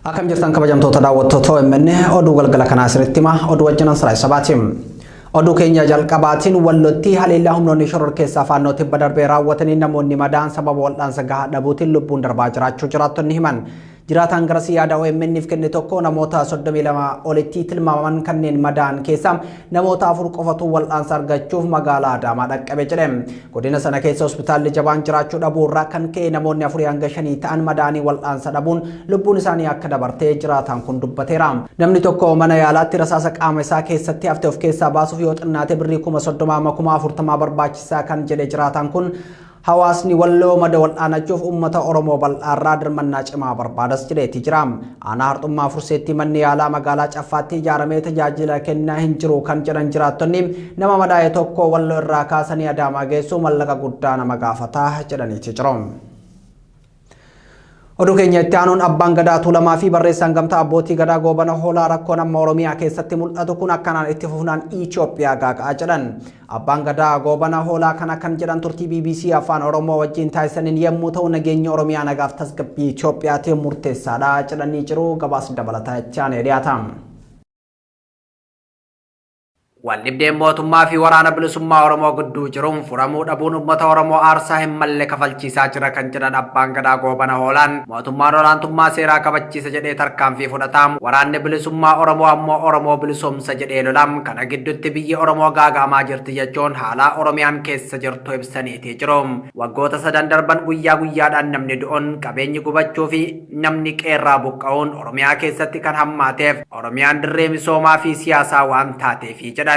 Akam jirtan kabajamtoota daawwattoota OMN oduu galgala kanaa asirratti oduu wajjinan saraa sabaatiin. Oduu keenya jalqabaatiin wallottii haleellaa humnoonni shoror keessaa faannoo tibba darbee raawwatanii namoonni madaan sababa wal'aansa gahaa dhabuutiin lubbuun darbaa jiraachuu jiraattonni himan. Jiraataan garasii yaada OMN'if kenne tokko namoota 32 olitti tilmaaman kanneen madaan keessaa namoota 4 qofatu wal'aansa argachuuf magaalaa Adaamaa dhaqqabe jedhe. Godina sana keessa hospitaalli jabaan jiraachuu dhabuu irraa kan ka'e namoonni 4 hanga 5 ta'an madaanii wal'aansa dhabuun lubbuun isaanii akka dabartee jiraataan kun dubbateera. Namni tokko mana yaalaatti rasaasa qaama isaa keessatti hafte of keessaa baasuuf yoo xinnaate birrii 30,040 barbaachisaa kan jedhe jiraataan kun hawaasni walloo mada wal'aanachuuf uummata Oromoo bal'aarraa dirmannaa cimaa barbaadas jedheeti jira. Aanaa Harxummaa Furseetti manni yaalaa magaalaa Caffaatti ijaaramee tajaajila kennaa hin jiru kan jedhan jiraattonni nama madaa'e tokko walloo irraa kaasanii Adaamaa geessuu mallaqa guddaa nama gaafataa jedhaniiti jiru. Oduu keenya itti aanuun abbaan gadaa Tuulamaa fi barreessaan gamtaa abbootii gadaa goobana hoolaa rakkoon amma Oromiyaa keessatti mul'atu kun akkanaan itti fufnaan Itoophiyaa gaaga'aa jedhan. Abbaan gadaa goobana hoolaa kana kan jedhan turtii BBC afaan Oromoo wajjin taasisaniin yommuu ta'u nageenya Oromiyaa nagaaf tasgabbii Itoophiyaatiif murteessaadha jedhanii jiru. Gabaasa dabalataa itti aanee dhiyaata. Waldhibdeen mootummaa fi waraana bilisummaa Oromoo gidduu jiruun furamuu dhabuun uummata Oromoo aarsaa hin malle kafalchiisaa jira kan jedhan abbaan gadaa goobana hoolaan mootummaan olaantummaa seeraa kabachiisa jedhee tarkaanfii fudhataam waraanni bilisummaa Oromoo ammoo Oromoo bilisoomsa jedhee lolam kana gidduutti biyyi Oromoo gaaga'amaa jirti jechuun haala Oromiyaan keessa jirtu ibsaniiti jiru. Waggoota 3 darban guyyaa guyyaadhaan namni du'uun qabeenyi gubachuu fi namni qeerraa buqqa'uun Oromiyaa keessatti kan hammaateef Oromiyaan dirree misoomaa fi siyaasaa waan taateefi jedha.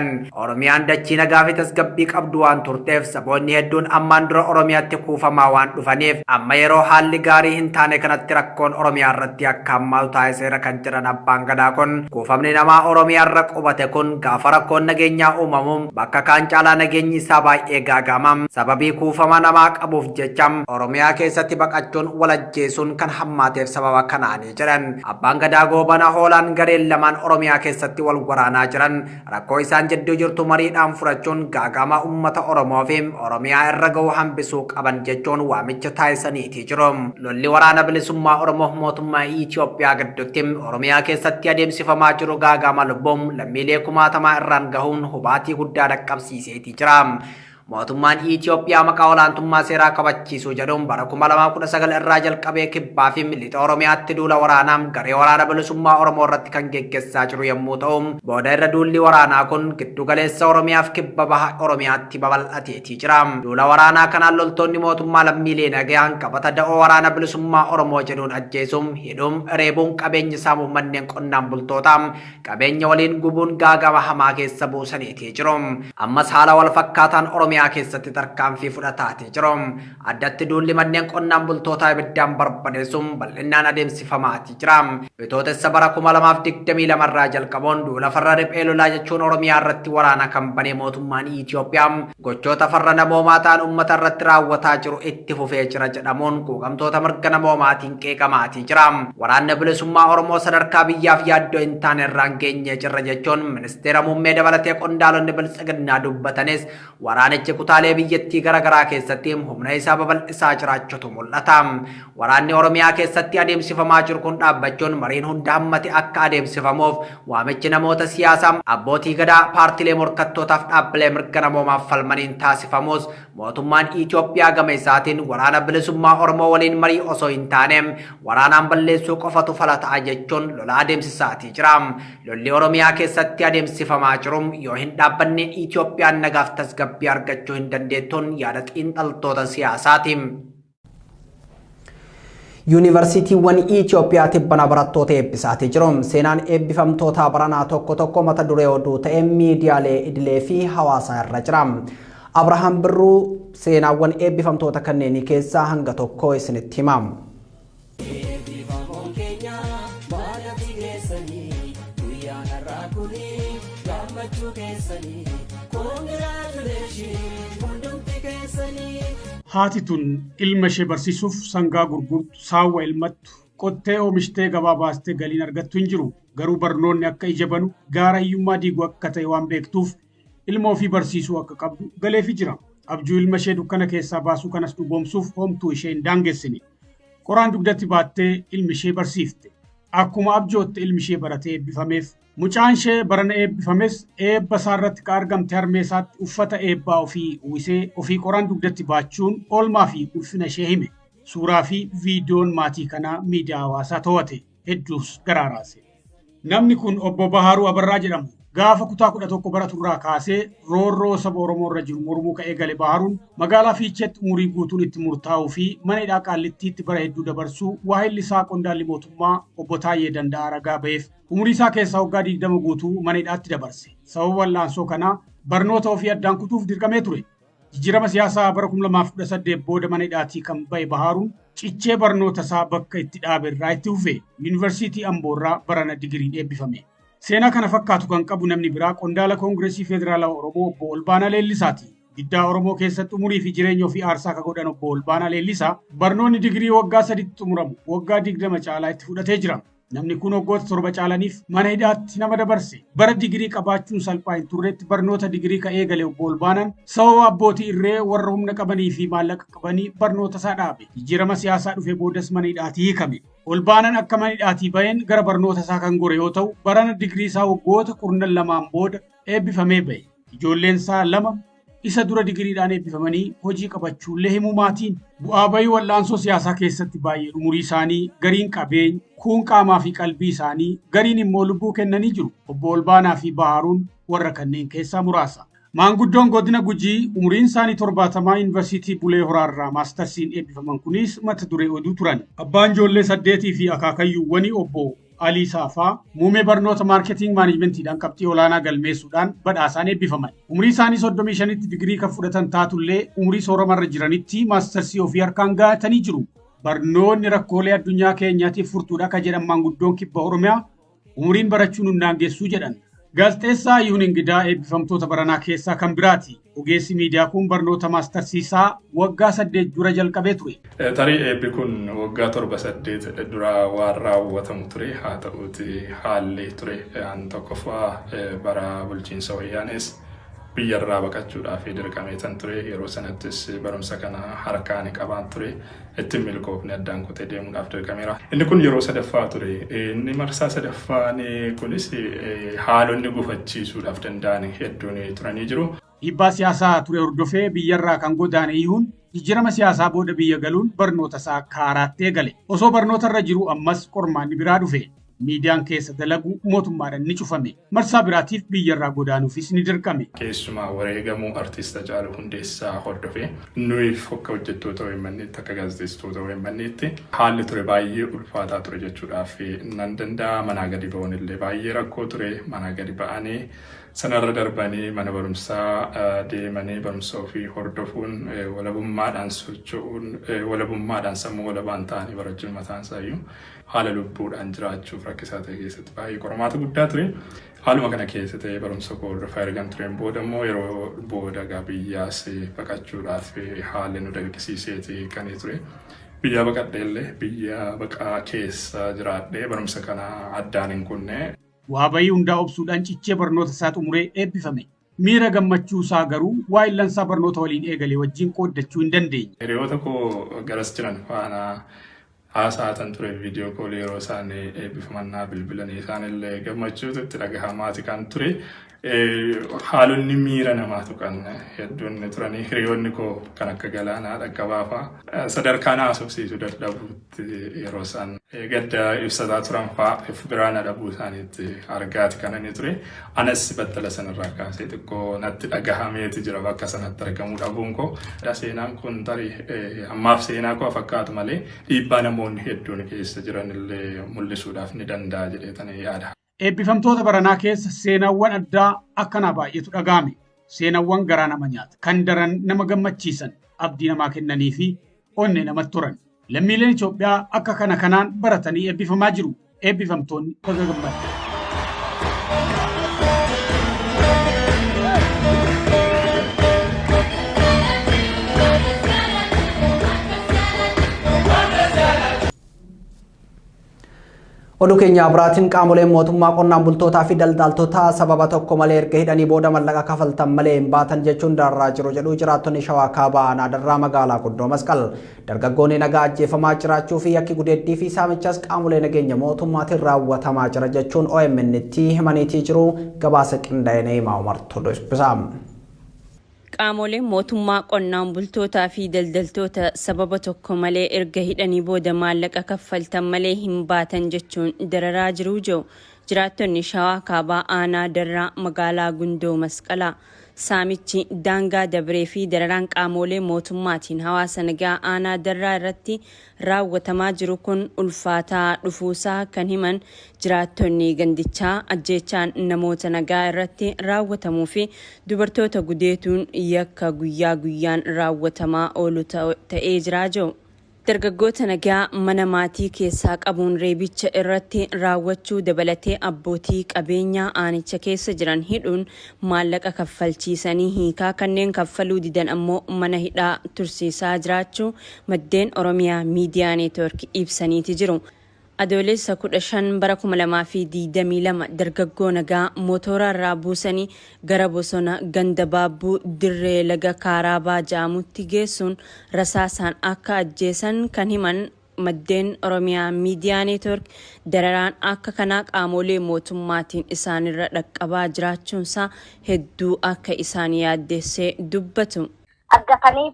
Oromiyaan dachii nagaa fi tasgabbii qabdu waan turteef saboonni hedduun ammaan dura Oromiyaatti kuufamaa waan dhufaniif amma yeroo haalli gaarii hin taane kanatti rakkoon Oromiyaa irratti akka hammaatu taasiseera kan jedhan abbaan gadaa kun kuufamni namaa Oromiyaa irra qubate kun gaafa rakkoon nageenyaa uumamuun bakka kaan caalaa nageenyi isaa baay'ee gaaga'amam sababii kuufama namaa qabuuf jecham Oromiyaa keessatti baqachuun walajjeesuun kan hammaateef sababa kanaanii jedhan. Abbaan gadaa goobana hoolaan gareen lamaan Oromiyaa keessatti wal waraanaa jiran rakkoo isaan jidduu jirtu mariidhaan furachuun gaaga'ama uummata Oromoo fi Oromiyaa irra ga'u hambisuu qaban jechuun waamicha taasisaniiti jiru. Lolli waraana bilisummaa Oromoo mootummaa Itoophiyaa gidduutti Oromiyaa keessatti adeemsifamaa jiru gaaga'ama lubbuun lammiilee kumaatamaa irraan gahuun hubaatii guddaa dhaqqabsiiseeti jira. Mootummaan Itoophiyaa maqaa olaantummaa seeraa kabachiisuu jedhuun bara 2019 irraa jalqabee kibbaa fi milixa Oromiyaatti duula waraanaa garee waraana bilisummaa Oromoo irratti kan geggeessaa jiru yommuu ta'u booda irra duulli waraanaa kun giddu galeessa Oromiyaaf kibba baha Oromiyaatti babal'ateetii jira. Duula waraanaa kanaan loltoonni mootummaa lammiilee nagayaan qabata da'oo waraana bilisummaa Oromoo jedhuun ajjeesuun hidhuun reebuun qabeenya saamuun manneen qonnaan bultootaa qabeenya waliin gubuun gaaga'ama hamaa keessa buusaniitii jiru. Ammas haala wal fakkaataan Oromiyaa keessatti tarkaanfii fudhataati jiru. Addatti duulli manneen qonnaan bultootaa ibiddaan barbadeessuun bal'inaan adeemsifamaati jira. Bitootessa bara 2022 irraa jalqabuun duula farra riphee lolaa jechuun Oromiyaa irratti waraana kan bane mootummaan Itoophiyaa gochoota farra namoomaa ta'an uummata irratti raawwataa jiru itti fufee jira jedhamuun quuqamtoota mirga namoomaatiin qeeqamaati jira. Waraanni bilisummaa Oromoo sadarkaa biyyaaf yaaddoo hin taane irraan geenyee jirra jechuun ministeera muummee dabalatee qondaalonni biltsiginnaa dubbatanis waraanichi kutaalee biyyattii garaagaraa keessatti humna isaa babal'isaa jiraachuutu mul'ata. Waraanni Oromiyaa keessatti adeemsifamaa jiru kun dhaabbachuun mariin hunda hammate akka adeemsifamuuf waamichi namoota siyaasaa abbootii gadaa paartilee morkattootaaf dhaabbilee mirga namoomaaf falmaniin taasifamus mootummaan Itoophiyaa gama isaatiin waraana bilisummaa Oromoo waliin marii osoo hin taane waraanaan balleessuu qofatu fala ta'a jechuun lola adeemsisaatii jira. Lolli Oromiyaa keessatti adeemsifamaa jiru yoo hin dhaabbanne Itoophiyaan nagaaf tasgabbii argachuu hin dandeettuun yaada xiinxaltoota siyaasaati. Yuunivarsiitiiwwan Itoophiyaa tibbana barattoota eebbisaatii jiru. Seenaan eebbifamtoota baranaa tokko tokko mata duree oduu ta'ee miidiyaalee idilee fi hawaasaa irra jira. Abrahaam Birruu seenaawwan eebbifamtoota kanneenii keessaa hanga tokko isinitti himam. Haati tun ilma ishee barsiisuuf sangaa gurgurtu saawwa ilmattu qottee oomishtee gabaa baastee galiin argattu hin jiru. Garuu barnoonni akka ija banu gaara hiyyummaa diiguu akka ta'e waan beektuuf ilma ofii barsiisuu akka qabdu galeefi jira. Abjuu ilma ishee dukkana keessaa baasuu kanas dhugoomsuuf homtuu ishee hin daangessine. Qoraan dugdatti baattee ilmi ishee barsiifte. akkuma abjootti ilmi ishee baratee eebbifameef. Mucaan ishee barana eebbifames eebba isaarratti kan argamte harmee isaatti uffata eebbaa ofii uwwisee ofii qoraan dugdatti baachuun oolmaa fi ulfina ishee hime. Suuraa fi viidiyoon maatii kanaa miidiyaa hawaasaa to'ate hedduus garaaraase. Namni kun obbo Baharuu Abarraa jedhamu. Gaafa kutaa 11 baraturraa kaasee roorroo saba Oromoo irra jiru mormuu ka'ee gale Baharuun magaalaa Fiicheetti umurii guutuun itti murtaa'uu fi mana hidhaa Qaallittiitti bara hedduu dabarsuu waahilli isaa qondaalli mootummaa obbo Taayyee Danda'aa ragaa ba'eef umurii isaa keessaa waggaa 20 guutuu mana hidhaatti dabarse. Sababa wal'aansoo kanaa barnoota ofii addaan kutuuf dirqamee ture. Jijjiirama siyaasaa bara 2018 booda mana hidhaatii kan ba'e Baharuun cichee barnoota isaa bakka itti dhaabe irraa itti fufe Yuunivarsiitii Amboorraa barana digiriin eebbifame. Seenaa kana fakkaatu kan qabu namni biraa qondaala Koongireesii Federaalawaa Oromoo obbo Olbaanaa Leellisaati. Diddaa Oromoo keessatti umurii fi jireenya ofii aarsaa kan godhan obbo Olbaanaa Leellisaa barnoonni digirii waggaa 3tti xumuramu waggaa 20 caalaa itti fudhatee jira. Namni kun waggoota 7 caalaniif mana hidhaatti nama dabarse. Bara digirii qabaachuun salphaa hin turreetti barnoota digirii kan eegale obbo Olbaanaan sababa abbootii irree warra humna qabanii fi maallaqa qabanii barnoota isaa dhaabe. Jijjiirama siyaasaa dhufe boodas mana hidhaatii hiikame. Olbaanaan akka mana hidhaatii baheen gara barnoota isaa kan gore yoo ta'u barana digirii isaa waggoota 12 booda eebbifamee bahe. Ijoolleen isaa 2 isa dura digiriidhaan eebbifamanii hojii qabachuullee himu maatiin. Bu'aa bahii wal'aansoo siyaasaa keessatti baay'ee umurii isaanii gariin qabeenya kuun qaamaa fi qalbii isaanii gariin immoo lubbuu kennanii jiru. Obbo Olbaanaa fi Baharuun warra kanneen keessaa muraasa. Maanguddoon godina Gujii umuriin isaanii 70 Yuunivarsiitii Bulee Horaarraa maastarsiin eebbifaman kunis mata duree oduu turan. Abbaan ijoollee 8 fi akaakayyuuwwanii obbo Alii Saafaa muummee barnoota maarketing maanejmentiidhaan qabxii olaanaa galmeessuudhaan badhaasaan eebbifaman. Umurii isaanii 35tti digirii kan fudhatan taatullee umurii sooramarra jiranitti maastarsii ofii harkaan gahatanii jiru. Barnoonni rakkoolee addunyaa keenyaatiif furtuudha kan jedhan maanguddoon kibba Oromiyaa umuriin barachuun hin daangessu jedhan. Gaazexeessaa Yihun Ingidaa eebbifamtoota baranaa keessaa kan biraati. Ogeessi miidiyaa kun barnoota maastarsiisaa waggaa 8 dura jalqabee ture. Tarii eebbi kun waggaa 7-8 dura waan raawwatamu ture. Haa ta'uuti haalli ture aan tokkoffaa bara bulchiinsa wayyaanees biyyarraa baqachuudhaaf dirqamee tan ture. Yeroo sanattis barumsa kana harkaan qabaan ture. Ittiin milkoofne addaan kutee deemuudhaaf dirqameera. Inni kun yeroo sadaffaa ture. Inni marsaa sadaffaan kunis haalonni gufachiisuudhaaf danda'an hedduun turanii jiru. Dhiibbaa siyaasaa ture hordofee biyyarraa kan godaane Yihun jijjiirama siyaasaa booda biyya galuun barnoota isaa kaaraatti eegale. Osoo barnoota irra jiru ammas qormaanni biraa dhufe. Miidiyaan keessa dalagu mootummaadhaan ni cufame. Marsaa biraatiif biyyarraa godaanuufis ni dirqame. Keessumaa wareegamuu artiista Haacaaluu Hundeessaa hordofee nuyi akka hojjettoota OMN'tti akka gaazexeessitoota OMN'tti haalli ture baay'ee ulfaataa ture jechuudhaaf nan danda'a. Manaa gadi ba'uun illee baay'ee rakkoo ture. Manaa gadi ba'anii sanarra darbanii mana barumsaa deemanii barumsa ofii hordofuun walabummaadhaan socho'uun walabummaadhaan sammuu walabaan ta'anii barachuun mataan isaayyuu haala lubbuudhaan jiraachuuf rakkisaa ta'e keessatti baay'ee qormaata guddaa ture. Haaluma kana keessa ta'ee barumsa koo hordofaa ergan tureen booda immoo yeroo booda biyyaas baqachuudhaaf haalli nu dirqisiiseeti kan ture. Biyya baqadheellee biyya baqaa keessa jiraadhee barumsa kana addaan hin kunne. Waa bahii hundaa obsuudhaan cichee barnoota isaa xumuree eebbifame. Miira gammachuu isaa garuu waa'illansaa barnoota waliin eegale wajjin qooddachuu hin dandeenye. Hiriyoota koo garas jiran faana haasa'atan ture viidiyoo koolii yeroo isaan eebbifamannaa bilbilanii isaanillee gammachuutu itti dhagahamaati kan ture. Haalonni miira namaa tuqan hedduun turanii hiriyoonni koo kan akka Galaanaa Dhaqqabaafaa sadarkaa haasofsiisuu dadhabuutti yeroo isaan gadda ibsataa turan fa'aa biraan dhabuu isaaniitti argaati kan inni ture. Anas battala sanarraa kaasee xiqqoo natti dhagahameeti jira bakka sanatti argamuu dhabuun koo. Seenaan kun tarii ammaaf seenaa koo fakkaatu malee dhiibbaa namoonni hedduun keessa jiranillee mul'isuudhaaf ni danda'a jedheetanii yaada. Eebbifamtoota baranaa keessa seenaawwan addaa akkanaa baay'eetu dhaga'ame. Seenaawwan garaa nama nyaata. Kan daran nama gammachiisan, abdii namaa kennanii fi onnee namatti toran. Lammiileen Itoophiyaa akka kanaan baratanii eebbifamaa jiru. Eebbifamtoonni baga gammaddan. Oduu keenya biraatiin qaamoleen mootummaa qonnaan bultootaa fi daldaltoota sababa tokko malee erga hidhanii booda mallaqa kafaltan malee hin baatan jechuun darraa jiru jedhu jiraattonni Shawaa Kaabaa aanaa darraa magaalaa Guddoo Masqal. Dargaggoonni nagaa ajjeefamaa jiraachuu fi yakki gudeeddii fi saamichas qaamolee nageenya mootummaatiin raawwatamaa jira jechuun OMN itti himaniitii jiru gabaasa qindaa'ee Imaa Umartuu dubbisaam. Qaamoleen mootummaa qonnaan bultootaa fi daldaltoota sababa tokko malee erga hidhanii booda maallaqa kaffaltan malee hin baatan jechuun dararaa jiru jiru. Jiraattonni Shawaa Kaabaa aanaa darraa magaalaa Gundoo Masqalaa. Saamichi daangaa dabree fi dararaan qaamolee mootummaatiin hawaasa nagaa aanaa darraa irratti raawwatamaa jiru kun ulfaataa dhufuusaa kan himan jiraattonni gandichaa ajjeechaan namoota nagaa irratti raawwatamuu fi dubartoota gudeetuun yakka guyyaa guyyaan raawwatamaa oolu ta'ee jiraa jiru. Dargaggoota nagaa mana maatii keessaa qabuun reebicha irratti raawwachuu dabalatee abbootii qabeenyaa aanicha keessa jiran hidhuun maallaqa kaffalchiisanii hiikaa kanneen kaffaluu didan ammoo mana hidhaa tursiisaa jiraachuu maddeen Oromiyaa Miidiyaa Neetwoork ibsaniiti jiru. Adoolessa 15 bara 2022 dargaggoo nagaa mootora irraa buusanii gara bosona ganda baabbuu dirree laga Kaaraabaa jaamutti geessuun rasaasaan akka ajjeesan kan himan maddeen Oromiyaa Miidiyaa Neetwoork dararaan akka kanaa qaamolee mootummaatiin isaanirra dhaqqabaa jiraachuunsaa hedduu akka isaan yaaddeessee dubbatu. Argatanii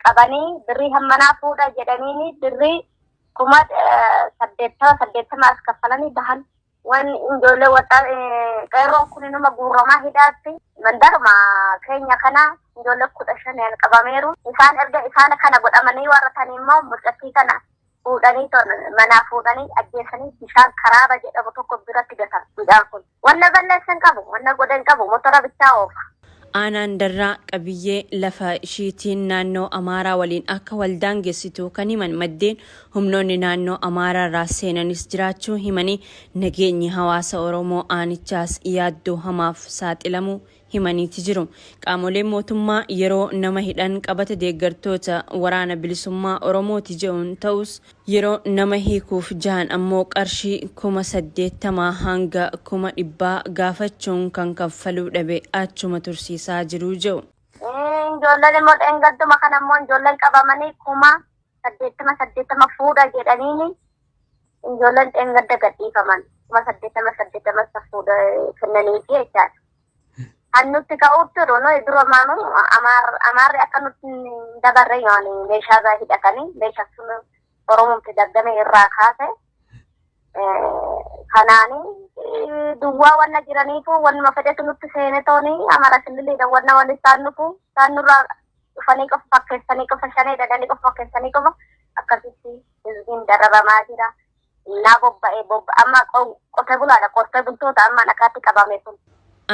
qabanii birrii hammanaa fuudha jedhanii birrii kuma saddeettama as kaffalanii bahan waan ijoollee waxaa qeerroon kun nama guuramaa hidhaatti mandaruma keenya kana ijoollee 15 qabameeru isaan erga isaan kana godhamanii warratanii immoo mucattii kana fuudhanii manaa fuudhanii ajjeesanii bishaan Karaaba jedhamu tokko biratti gatan midhaan kun wanna balleessan qabu wanna godhan qabu motora bichaa oofa. Aanaan darraa qabiyyee lafa ishiitiin naannoo Amaaraa waliin akka waldaan geessitu kan himan maddeen humnoonni naannoo Amaaraa irraa seenanis jiraachuu himanii nageenyi hawaasa Oromoo aanichaas yaaddoo hamaaf saaxilamuu himaniiti jiru. Qaamoleen mootummaa yeroo nama hidhan qabata deeggartoota waraana bilisummaa Oromooti jedhuun ta'us yeroo nama hiikuuf jahan ammoo qarshii 80,000 hanga 100,000 gaafachuun kan kaffaluu dhabe achuma tursiisaa jiru jedhu. Ijoolleen immoo dheengadduma kana immoo ijoolleen qabamanii 80,000 fuudha jedhaniini ijoolleen dheengadda gadhiifaman 80,000 fuudha kennaniiti jechaadha. Annutti ka'uutti rono iduramaanu amaarri akka nutti dabarre yaani meeshaa hidhatanii meeshaa sun Oromootti daggame irraa kaase kanaani duwwaa wanna jiraniifu wanuma fedhetu nutti seene tooni amara killiidha wanna wani isaan nurraa dhufanii qofa fakkeessanii qofa shanee dhadhanii qofa fakkeessanii qofa akkasitti hizbiin darabamaa jira. Naa bobba'ee amma qotee bulaadha qotee bultoota amma naqaatti qabame sun.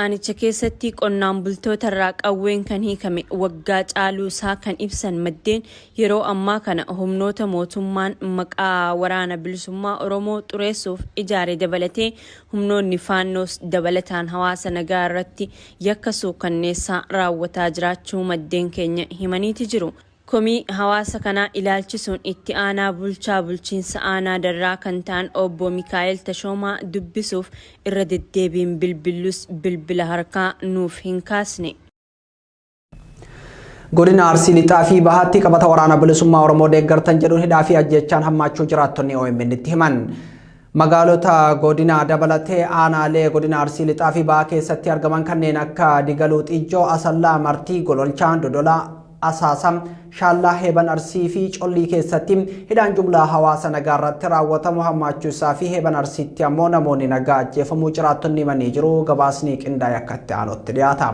Aanicha keessatti qonnaan bultoota irraa qawween kan hiikame waggaa caaluu isaa kan ibsan maddeen yeroo ammaa kana humnoota mootummaan maqaa waraana bilisummaa Oromoo xureessuuf ijaare dabalatee humnoonni faannoos dabalataan hawaasa nagaa irratti yakka suukanneessaa raawwataa jiraachuu maddeen keenya himaniiti jiru. Komii hawaasa kanaa ilaalchisuun itti aanaa bulchaa bulchiinsa aanaa darraa kan ta'an obbo Mikaa'el Tashoomaa dubbisuuf irra deddeebiin bilbilus bilbila harkaa nuuf hin kaasne. Godina Arsii lixaa fi bahaatti qabata waraana bilisummaa Oromoo deeggartan jedhuun hidhaa fi ajjeechaan hammaachuu jiraattonni OMN itti himan. Magaalota godina dabalatee aanaalee godina Arsii lixaa fi bahaa keessatti argaman kanneen akka Digaluu Xiijoo, Asallaa, Martii, Gololchaan, Dodolaa, Asaasam, Shaallaa, Heeban Arsii fi Collii keessatti hidhaan jumlaa hawaasa nagaa irratti raawwatamu hammaachuu isaa fi Heeban Arsiitti ammoo namoonni nagaa ajjeefamuu jiraattonni himanii jiru. Gabaasni qindaa'e akkatti aanutti dhiyaata.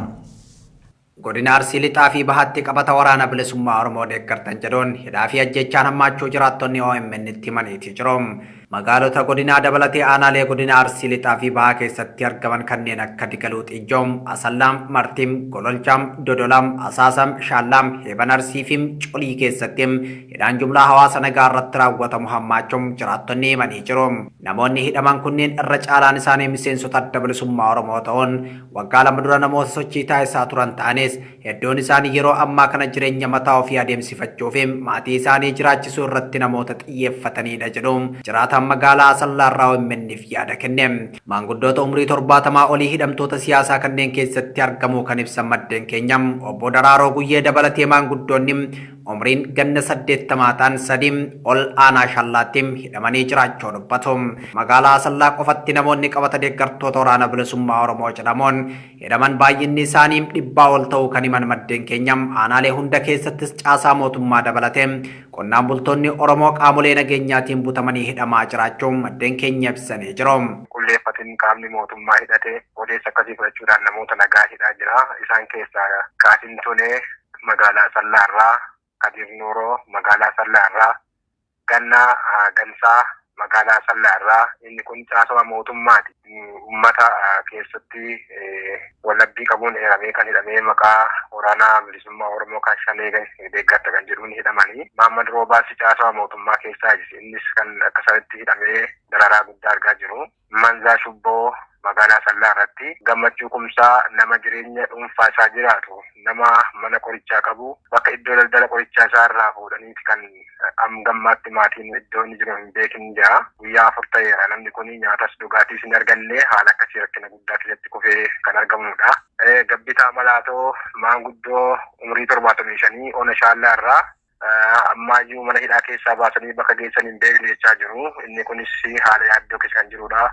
Godina Arsii lixaa fi bahaatti qabata waraana bilisummaa Oromoo deeggartan jedhuun hidhaa fi ajjeechaan hammaachuu jiraattonni OMN itti himaniiti jiru. Magaalota godinaa dabalatee aanaalee godina Arsii lixaa fi bahaa keessatti argaman kanneen akka Digaluu Xiijoo, Asallaam, Martiim, Gololchaam, Dodolaam, Asaasam, Shaallaam, Heeban Arsii fi Collii keessatti hidhaan jumlaa hawaasa nagaa irratti raawwatamu hammaachuun jiraattonni himanii jiru. Namoonni hidhaman kunneen irra caalaan isaanii miseensota adda bilisummaa Oromoo ta'uun waggaa lama dura namoota sochii taasisaa turan ta'anis hedduun isaanii yeroo ammaa kana jireenya mataa ofii adeemsifachuu fi maatii isaanii jiraachisuu irratti namoota xiyyeeffatanidha jedhu. Jiraataan barataan magaalaa Asallaarraa OMN'f yaada kenne. Maanguddoota umrii 70 olii hidhamtoota siyaasaa kanneen keessatti argamu kan ibsan maddeen keenya obbo Daraaroo Guyyee dabalatee maanguddoonni umriin ganna 80 ta'an sadii ol aanaa shallaatti hidhamanii jiraachuu dubbatu. Magaalaa Asallaa qofatti namoonni qabata deeggartoota waraana bilisummaa Oromoo jedhamuun hidhaman baay'inni isaanii 100 ol ta'uu kan himan maddeen keenya aanaalee hunda keessattis caasaa mootummaa dabalatee qonnaan bultoonni Oromoo qaamolee nageenyaatiin butamanii hidhamaa jiraachuu maddeen keenya ibsanii jiru. Qulleeffatiin qaamni mootummaa hidhatee odeessa akkasii fudhachuudhaan namoota nagaa hidhaa jira. Isaan keessaa Qaasim Tonee magaalaa Asallaarraa, Kadir Nuuroo magaalaa Asallaarraa, Gannaa Gansaa magaalaa Asallaarraa. Inni kun caasama mootummaati. Uummata keessatti wallabbii qabuun eeramee kan hidhamee maqaa waraanaa bilisummaa Oromoo kan shanee deeggarta kan jedhuun hidhamanii. Mahammad Roobaas caasama mootummaa keessaa innis kan akkasatti hidhamee dararaa guddaa argaa jiru. Manzaa Shubboo magaalaa Asallaarratti. Gammachuu Kumsaa nama jireenya dhuunfaa isaa jiraatu, nama mana qorichaa qabu, bakka iddoo daldala qorichaa isaa irraa fuudhaniiti kan gammaatti maatiin iddoo inni jiru hin beekin jira. Guyyaa 4 ta'eera namni kun nyaatas dhugaatiis hin arganne haala akkasii rakkina guddaa keessatti kufee kan argamudha. Gabbitaa Malaatoo maanguddoo umrii 75 ona Shaallaarraa ammaayyuu mana hidhaa keessaa baasanii bakka geessan hin beekne jechaa jiru. Inni kunis haala yaaddoo keessa kan jirudha.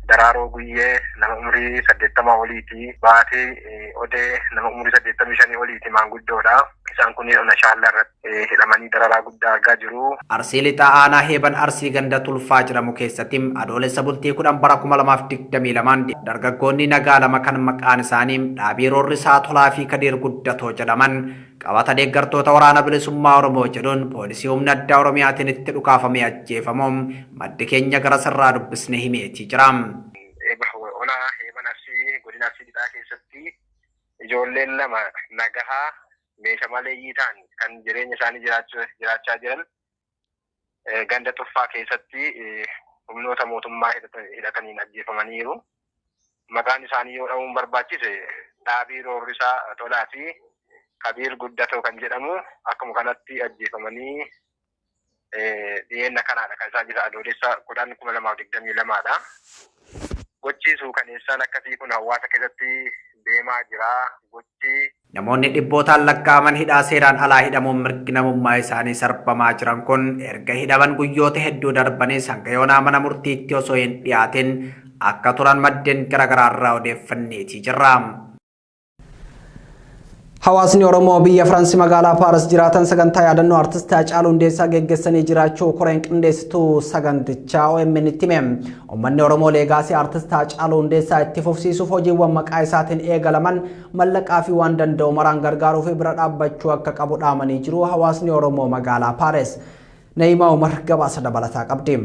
Daraaroo Guyyee nama umrii 80 oliiti. Baatee Odee nama umrii 85 oliiti maanguddoodha. Isaan kun ona Shaallaarratti hidhamanii dararaa guddaa argaa jiru. Arsii lixaa aanaa Heeban Arsii ganda Tulfaa jedhamu keessatti adoolessa bultii 10 bara 2022 dargaggoonni nagaa lama kan maqaan isaanii Dhaabii Roorrisaa Tolaa fi Kadir Guddatoo jedhaman qabata deeggartoota waraana bilisummaa Oromoo jedhuun poolisii humna addaa Oromiyaatiin itti dhukaafamee ajjeefamuun maddi keenya gara sarraa dubbisne himeetii jira. Ona Heeban Arsii godina Arsii lixaa keessatti ijoolleen lama nagahaa meeshaa maleeyyii ta'an kan jireenya isaanii jiraachaa jiran ganda Tuffaa keessatti humnoota mootummaa hidhataniin ajjeefamaniiru. Maqaan isaanii yoo dhahuun barbaachise Dhaabii Roorrisaa Tolaa fi Kadir Guddatoo kan jedhamu akkuma kanatti ajjeefamanii dhiyeenna kanaadha kan isaa jira. Adoolessa 10/2022dha. Gochiisuu kaneessaan akkasii kun hawaasa keessatti deemaa jira. Namoonni dhibbootaan lakkaa'aman hidhaa seeraan alaa hidhamuun mirgi namummaa isaanii sarbamaa jiran kun erga hidhaman guyyoota hedduu darbanis hanga yoonaa mana murtiitti osoo hin dhiyaatin akka turan maddeen garaagaraarraa odeeffanneetii jirra. Hawaasni Oromoo biyya Firaansi magaalaa Paaris jiraatan sagantaa yaadannoo artistii Haacaaluu Hundeessaa geggeessanii jiraachuu koreen qindeessituu sagantichaa OMN itti hime. Uummanni Oromoo leegaasii artistii Haacaaluu Hundeessaa itti fufsiisuuf hojiiwwan maqaa isaatiin eegalaman mallaqaa fi waan danda'u maraan gargaaruu fi bira dhaabbachuu akka qabu dhaamanii jiru. Hawaasni Oromoo magaalaa Paaris Neeyimaa Umar gabaasa dabalataa qabdi.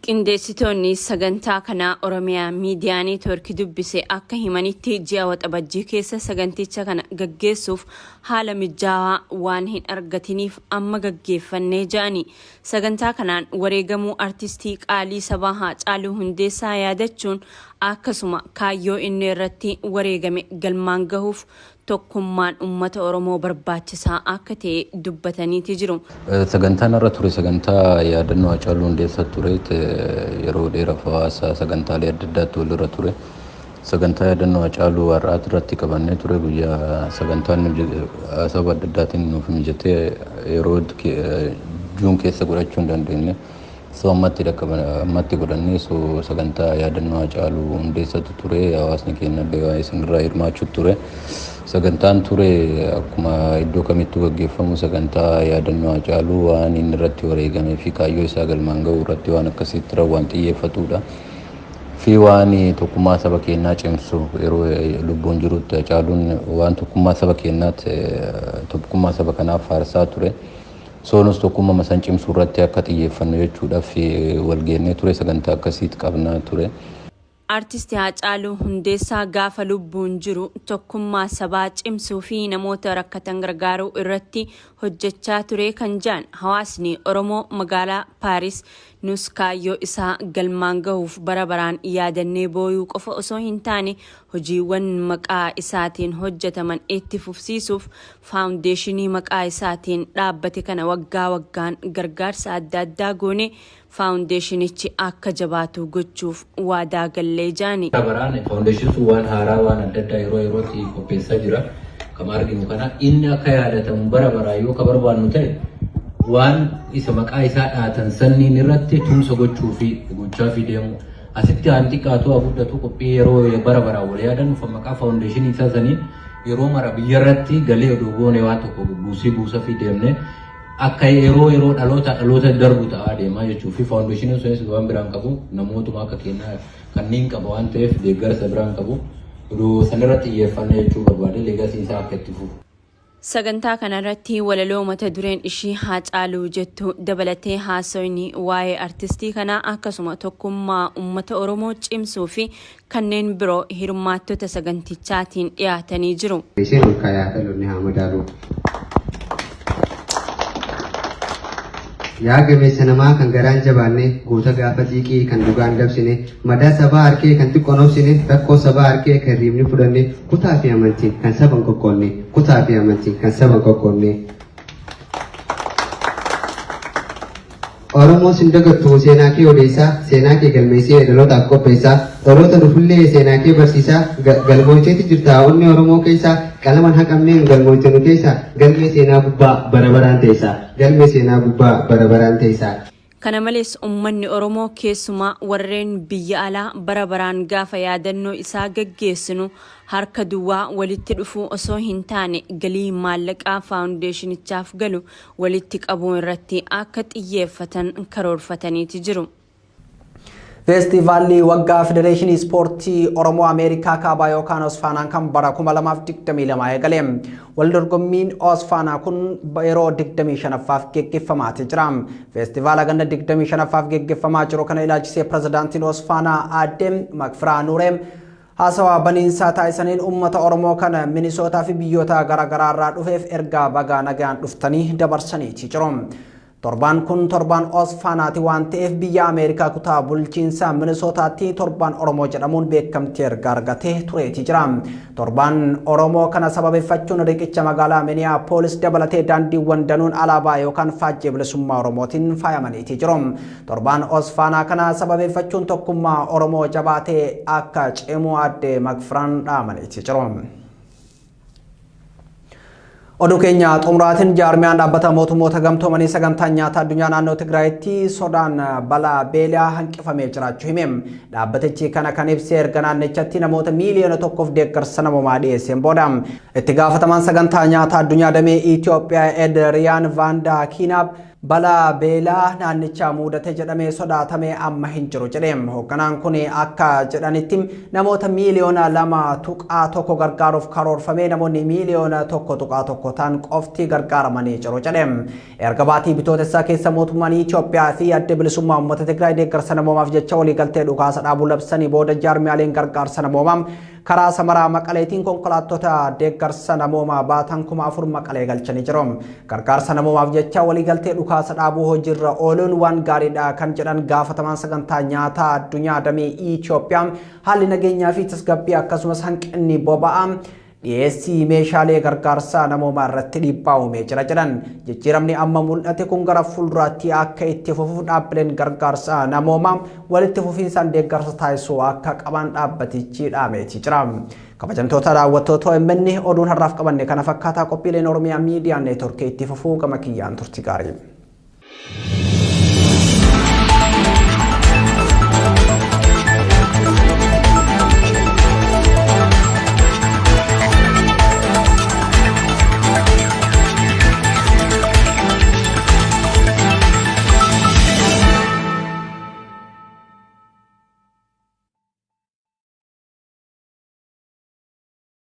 Qindeessitoonni sagantaa kanaa Oromiyaa miidiyaa neetwoorkii dubbise akka himanitti ji'a waxabajjii keessa saganticha kana gaggeessuuf haala mijaawaa waan hin argatiniif amma gaggeeffannee jedhani. Sagantaa kanaan wareegamuu artistii qaalii sabaa Haacaaluu Hundeessaa yaadachuun akkasuma kaayyoo inni irratti wareegame galmaan gahuuf tokkummaan uummata Oromoo barbaachisaa akka ta'e dubbataniiti jiru. Sagantaan irra ture sagantaa yaadannoo Haacaaluu Hundeessaa ture yeroo dheeraaf hawaasa sagantaalee adda addaatti walirra ture. Sagantaa yaadannoo Haacaaluu har'aat irratti qabannee ture guyyaa sagantaan sababa adda addaatiin nuuf mijatee yeroo juun keessa godhachuu hin dandeenye. Ammatti godhannee sagantaa yaadannoo Haacaaluu Hundeessaatu ture. Hawaasni keenya illee isinirraa hirmaachuu ture. Sagantaan ture akkuma iddoo kamittuu gaggeeffamu sagantaa yaadannoo Haacaaluu waan inni irratti wareegamee fi kaayyoo isaa galmaan gahuu irratti waan akkasitti waan xiyyeeffatudha. Fi waan tokkummaa saba keenyaa cimsu yeroo lubbuun jirutti Haacaaluun waan tokkummaa saba keenyaatti tokkummaa saba kanaaf faarsaa ture. Soonus tokkummaa san cimsuu irratti akka xiyyeeffannu jechuudhaaf walgeennee ture sagantaa akkasiitti qabnaa ture. Artisti Haacaaluu Hundeessaa gaafa lubbuun jiru tokkummaa sabaa cimsuu fi namoota rakkatan gargaaruu irratti hojjechaa ture kan jedhan hawaasni Oromoo magaalaa Paaris nus kaayyoo isaa galmaan gahuuf bara baraan yaadannee booyuu qofa osoo hin taane hojiiwwan maqaa isaatiin hojjetaman itti fufsiisuuf faawundeeshinii maqaa isaatiin dhaabbate kana waggaa waggaan gargaarsa adda addaa goone faawundeeshinichi akka jabaatu gochuuf waadaa gallee jaani. Baraan faawundeeshiniin waan haaraa waan adda addaa yeroo yerootti qopheessaa jira. Kama arginu kana inni akka yaadatamu bara baraa yoo ka barbaannu ta'e waan isa maqaa isaa dhaatan sanniin irratti tumsa gochuu fi gochaa fi deemu asitti aan xiqqaatu guddatu qophii yeroo bara baraa wal yaadan maqaa faawundeeshinii isaa saniin yeroo mara biyya irratti galee odoo goone waa tokko buusa fi deemne akka yeroo dhaloota darbu ta'aa deemaa jechuu fi faawundeeshiniin sunis waan biraan qabu namootuma akka kennaa kanneen qaba waan ta'eef deeggarsa biraan qabu. Sanirratti xiyyeeffannee jechuu barbaade leegasii isaa akka itti fufu. Sagantaa kanarratti walaloo mata dureen ishii Haacaaluu jettu dabalatee haasawni waa'ee artistii kanaa akkasuma tokkummaa uummata Oromoo cimsuu fi kanneen biroo hirmaattota sagantichaatiin dhiyaatanii jiru. Isheen ulkaayaa kalonni haa madaalu. Yaa gameessa namaa kan garaan jabaanne goota gaafa xiiqii kan dhugaan dabsine madaa sabaa harkee kan xiqqoon obsine rakkoo sabaa harkee kan riibni fudhanne kutaa fi amantiin kan saban kokkoonne kutaa fi amantiin kan saban kokkoonne. Oromoo sin dagattu seenaa kee odeessaa seenaa kee galmeessee dhalootaaf qopheessaa dhaloota dhufullee seenaa kee barsiisaa galmoofteetti jirta onni Oromoo keessaa qalaman haqamneen galmoofte nu keessaa galmee seenaa gubbaa bara baraan teessaa galmee seenaa gubbaa bara baraan teessaa. Kana malees uummanni Oromoo keessumaa warreen biyya alaa bara baraan gaafa yaadannoo isaa gaggeessinu harka duwwaa walitti dhufuu osoo hin taane galii maallaqaa faawundeeshinichaaf galu walitti qabuu irratti akka xiyyeeffatan karoorfataniiti jiru. Feestivaalli waggaa Federeeshinii Ispoortii Oromoo Ameerikaa kaabaa yookaan Osfaanaan kan bara 2022 eegale. Waldorgommiin Osfaanaa kun yeroo 25ffaaf geggeeffamaa jira. Feestivaala ganna 25ffaaf geggeeffamaa jiru kana ilaalchisee pirezidaantiin Osfaanaa Aadde Makfiraa Nuuree haasawaa baniinsaa taasisaniin uummata Oromoo kana Minisootaa fi biyyoota garaagaraa irraa dhufeef ergaa bagaa nagaan dhuftanii dabarsaniiti jiru. Torban kun torban Osfaanaati waan ta'eef biyya Ameerikaa kutaa bulchiinsa Minisootaatti torban Oromoo jedhamuun beekamtii erga argatee tureeti jira. Torban Oromoo kana sababeeffachuun riqicha magaalaa Minneapolis dabalatee daandiiwwan danuun alaabaa yookaan faajjii bilisummaa Oromootiin faayamaniiti jiru. Torban Osfaanaa kana sababeeffachuun tokkummaa Oromoo jabaatee akka cimu Aadde Makfiraan dhaamaniiti jiru. Oduu keenya xumuraatiin jaarmiyaan dhaabbata mootummoota gamtoomanii sagantaa nyaataa addunyaa naannoo Tigraayitti sodaan balaa beelaa hanqifamee jiraachuu hime. Dhaabbatichi kana kan ibsee erga naannichatti namoota miiliyoona 1 deeggarsa namoomaa dhiyeesseen booda. Itti gaafatamaan sagantaa nyaataa addunyaa damee Itoophiyaa Edriyaan Vaandaa Kiinaab balaa beelaa naannichaa mudate jedhamee sodaatamee amma hin jiru jedhe. Hoogganaan kun akka jedhanitti namoota miiliyoona 2.1 gargaaruuf karoorfamee namoonni miiliyoona 1.1 ta'an qofti gargaaramanii jiru jedhe. Erga baatii bitootessaa keessa mootummaan Itoophiyaa fi adda bilisummaa uummata Tigraay deeggarsa namoomaaf jecha waliigaltee dhukaasa dhaabuu labsanii booda jaarmiyaaleen gargaarsa namoomaa karaa Samaraa Maqaleetiin konkolaattota deeggarsa namoomaa baatan 4,000 Maqalee galchanii jiru. Gargaarsa namoomaaf jecha waliigaltee dhukaasa dhaabuu hojiirra ooluun waan gaariidha kan jedhan gaafatamaan sagantaa nyaataa addunyaa damee Itoophiyaa haalli nageenyaa fi tasgabbii akkasumas hanqinni boba'aa dhiyeessii meeshaalee gargaarsaa namoomaa irratti dhiibbaa uumee jira jedhan. Jijjiiramni amma mul'ate kun gara fuulduraatti akka itti fufuuf dhaabbileen gargaarsaa namoomaa walitti fufiinsaan deeggarsa taasisuu akka qaban dhaabbatichi dhaameeti jira. Kabajamtoota daawwattoota OMN oduun har'aaf qabanne kana fakkaataa qophiileen Oromiyaa Miidiyaa Neetworkii itti fufuu gama kiyyaan turti gaarii.